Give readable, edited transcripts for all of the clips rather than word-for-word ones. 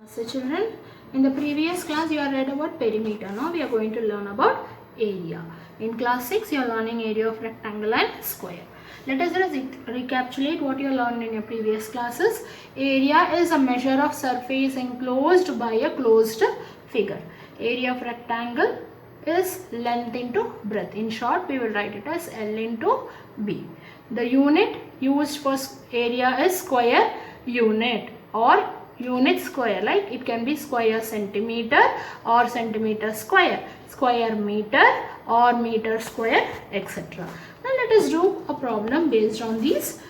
So children, in the previous class you have read about perimeter. Now we are going to learn about area. In class 6 you are learning area of rectangle and square. Let us recapitulate what you learned in your previous classes. Area is a measure of surface enclosed by a closed figure. Area of rectangle is length into breadth. In short, we will write it as L into B. The unit used for area is square unit or unit square, like it can be square centimeter or centimeter square, square meter or meter square, etc. Now let us do a problem based on this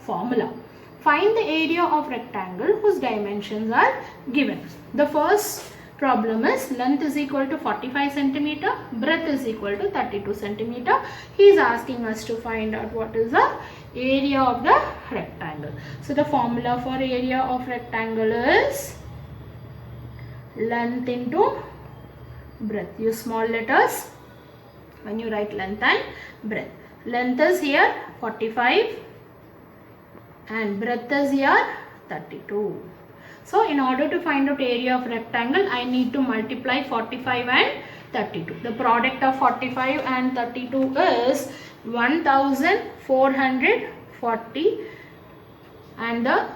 formula. Find the area of rectangle whose dimensions are given. The first problem is length is equal to 45 centimeter, breadth is equal to 32 centimeter. He is asking us to find out what is the area of the rectangle. So the formula for area of rectangle is length into breadth. Use small letters when you write length and breadth. Length is here 45 and breadth is here 32. So in order to find out area of rectangle, I need to multiply 45 and 32. The product of 45 and 32 is 1440 and the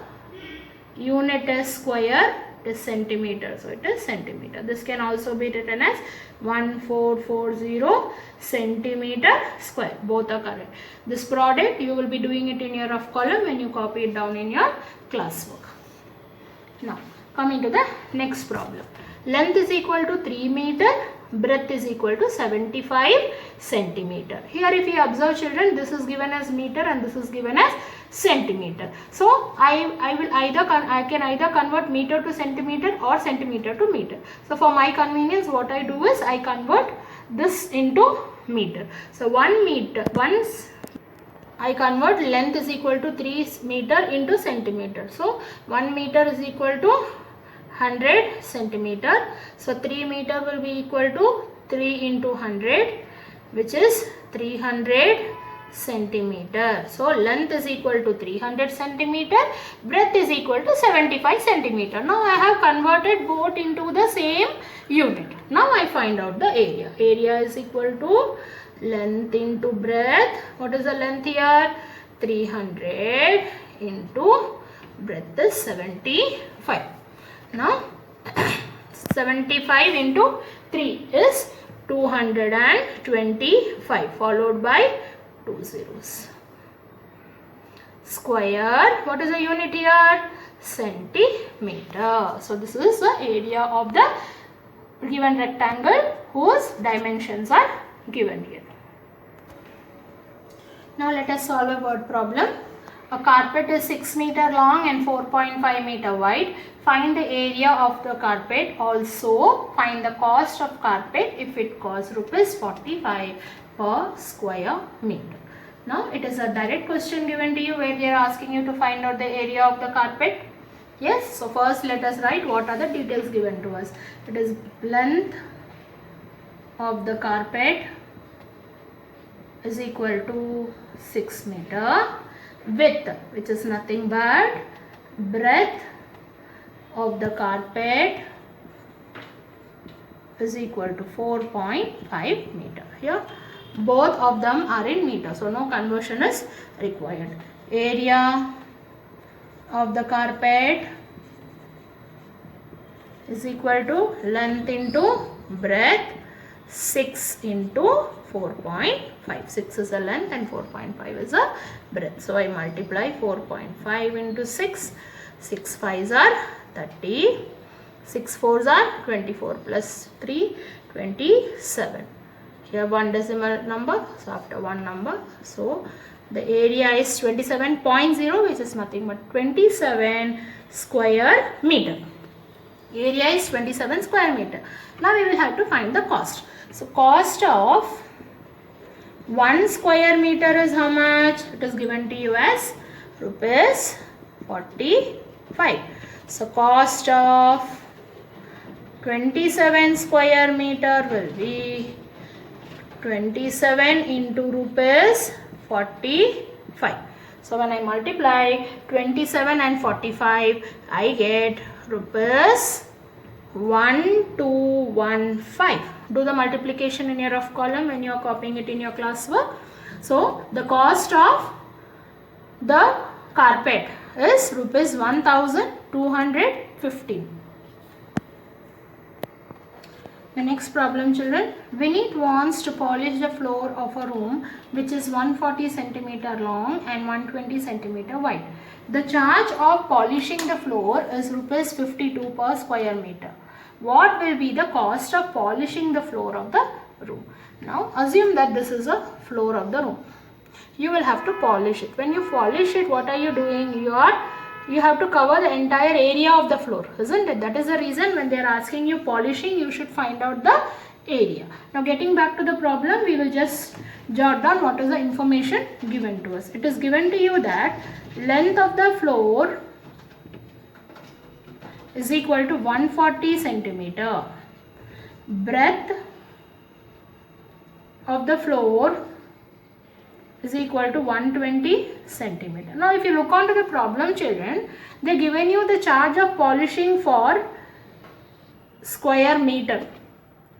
unit is square, it is centimeter. So it is centimeter. This can also be written as 1440 centimeter square. Both are correct. This product you will be doing it in your rough column when you copy it down in your classwork. Now coming to the next problem. Length is equal to 3 meter, breadth is equal to 75 centimeter. Here if you observe children, this is given as meter and this is given as centimeter. So I can either convert meter to centimeter or centimeter to meter. So for my convenience what I do is I convert this into meter. So 1 meter, once I convert length is equal to 3 meter into centimeter. So 1 meter is equal to 100 centimeter. So 3 meter will be equal to 3 into 100, which is 300 centimeter. So length is equal to 300 centimeter, breadth is equal to 75 centimeter. Now I have converted both into the same unit. Now I find out the area. Area is equal to length into breadth. What is the length here? 300 into breadth is 75. Now 75 into 3 is 225 followed by 2 zeros. Square, what is the unit here? Centimeter. So this is the area of the given rectangle whose dimensions are given here. Now let us solve a word problem. A carpet is 6 meter long and 4.5 meter wide. Find the area of the carpet. Also find the cost of carpet if it costs rupees 45 per square meter. Now it is a direct question given to you where they are asking you to find out the area of the carpet. Yes, so first let us write what are the details given to us. It is length of the carpet is equal to 6 meter, width which is nothing but breadth of the carpet is equal to 4.5 meter. Here both of them are in meter, so no conversion is required. Area of the carpet is equal to length into breadth 6 into 4.5. 6 is a length and 4.5 is a breadth. So I multiply 4.5 into 6. 6 5s are 30. 6 4s are 24 plus 3, 27. Here one decimal number. So after one number. So the area is 27.0, which is nothing but 27 square meter. Area is 27 square meter. Now we will have to find the cost. So cost of 1 square meter is how much? It is given to you as rupees 45. So cost of 27 square meter will be 27 into rupees 45. So when I multiply 27 and 45, I get rupees 1215. Do the multiplication in your rough column when you are copying it in your classwork. So the cost of the carpet is rupees 1215. The next problem, children. Vinit wants to polish the floor of a room which is 140 centimeter long and 120 centimeter wide. The charge of polishing the floor is rupees 52 per square meter. What will be the cost of polishing the floor of the room? Now assume that this is a floor of the room. You will have to polish it. When you polish it, what are you doing? You have to cover the entire area of the floor, isn't it? That is the reason when they are asking you polishing, you should find out the area. Now getting back to the problem, we will just jot down what is the information given to us. It is given to you that length of the floor is equal to 140 centimeter. Breadth of the floor is equal to 120 centimeter. Now if you look onto the problem, children, they given you the charge of polishing for square meter,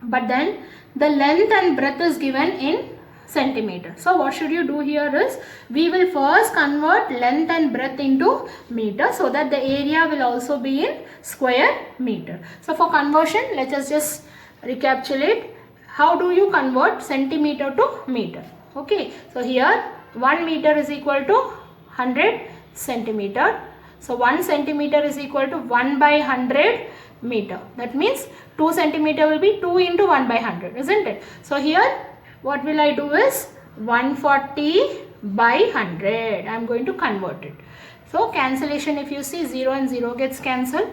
but then the length and breadth is given in centimeter. So what should you do here is, we will first convert length and breadth into meter so that the area will also be in square meter. So for conversion, let us just recapitulate. How do you convert centimeter to meter? Okay, so here 1 meter is equal to 100 centimeter. So 1 centimeter is equal to 1 by 100 meter. That means 2 centimeter will be 2 into 1 by 100, isn't it? So here what will I do is 140 by 100. I am going to convert it. So cancellation, if you see, 0 and 0 gets cancelled.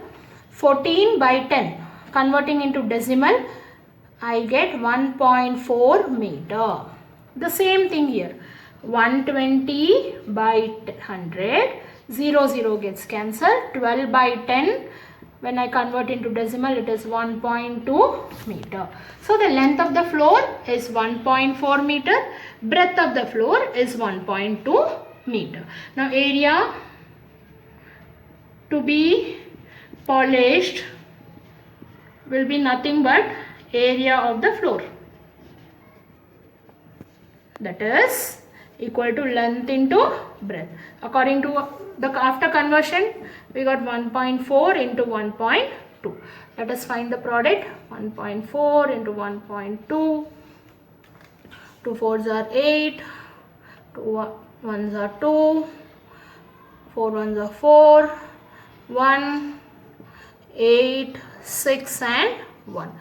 14 by 10, converting into decimal, I get 1.4 meter. The same thing here, 120 by 100, 0, 0 gets cancelled, 12 by 10, when I convert into decimal, it is 1.2 meter. So the length of the floor is 1.4 meter, breadth of the floor is 1.2 meter. Now area to be polished will be nothing but area of the floor. That is equal to length into breadth. According to the after conversion, we got 1.4 into 1.2. Let us find the product. 1.4 into 1.2. 2 4s are 8. 2 1s are 2. 4 1s are 4. 1, 8, 6 and 1.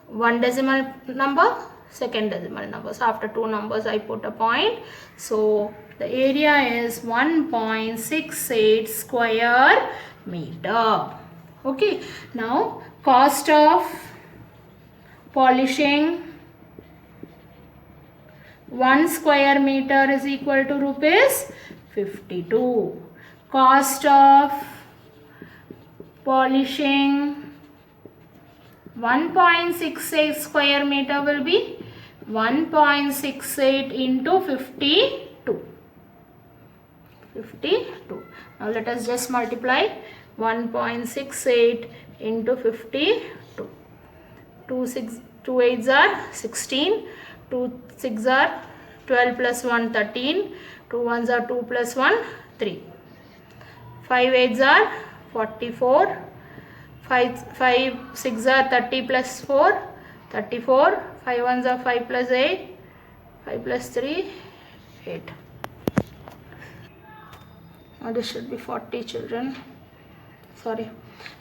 One decimal number, second decimal number. So after two numbers I put a point. So the area is 1.68 square meter. Okay. Now cost of polishing 1 square meter is equal to rupees 52. Cost of polishing 1.68 square meter will be 1.68 into 52. 52. Now let us just multiply 1.68 into 52. 2 8s are 16. 2 6 are 12 plus 1 13. 2 1s are 2 plus 1 3. 5 8s are 44. 5 6 are 30 plus 4 34. 5 1s are 5 plus 8. 5 plus 3 8. Now this should be 40, children. Sorry.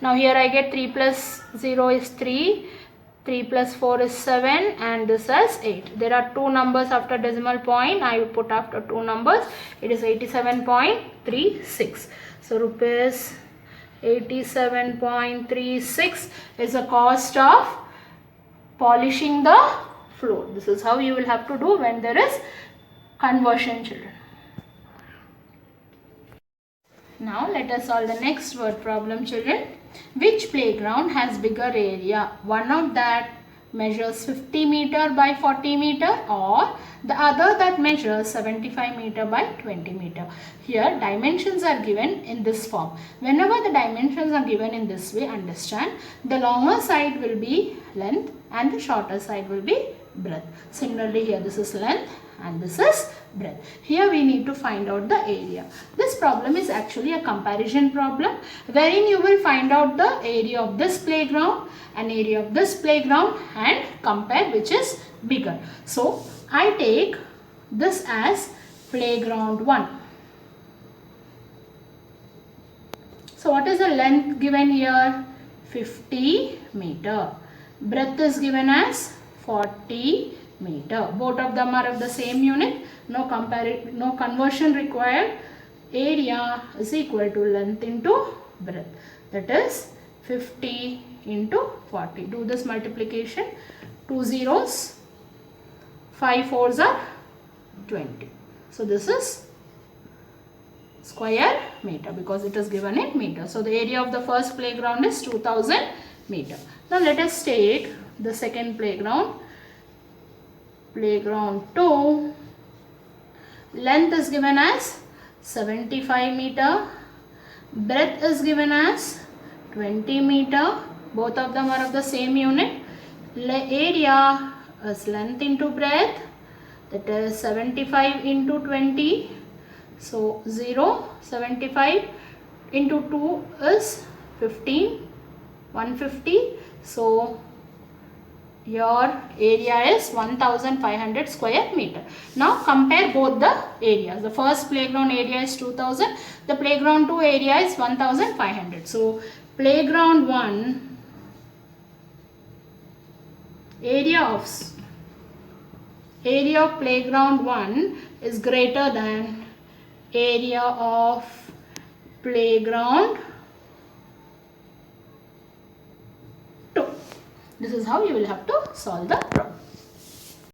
Now here I get 3 plus 0 is 3. 3 plus 4 is 7 and this is 8. There are two numbers after decimal point. I will put after two numbers. It is 87.36. So rupees 87.36 is the cost of polishing the floor. This is how you will have to do when there is conversion, children. Now let us solve the next word problem, children. Which playground has bigger area? One measures 50 meter by 40 meter, or the other that measures 75 meter by 20 meter. Here dimensions are given in this form. Whenever the dimensions are given in this way, understand the longer side will be length and the shorter side will be breadth. Similarly, here this is length and this is breadth. Here we need to find out the area. This problem is actually a comparison problem wherein you will find out the area of this playground and area of this playground and compare which is bigger. So I take this as playground 1. So what is the length given here? 50 meter. Breadth is given as 40 meter. Both of them are of the same unit. No conversion required. Area is equal to length into breadth. That is 50 into 40. Do this multiplication. 2 zeros. 5 fours are 20. So this is square meter because it is given in meter. So the area of the first playground is 2000 meter. Now let us take the second playground. Playground 2. Length is given as 75 meter. Breadth is given as 20 meter. Both of them are of the same unit. Area is length into breadth. That is 75 into 20. So 0. 75 into 2 is 15. 150. So your area is 1500 square meter. Now compare both the areas. The first playground area is 2000. The playground 2 area is 1500. So playground 1 area of playground 1 is greater than area of playground 2. This is how you will have to solve the problem.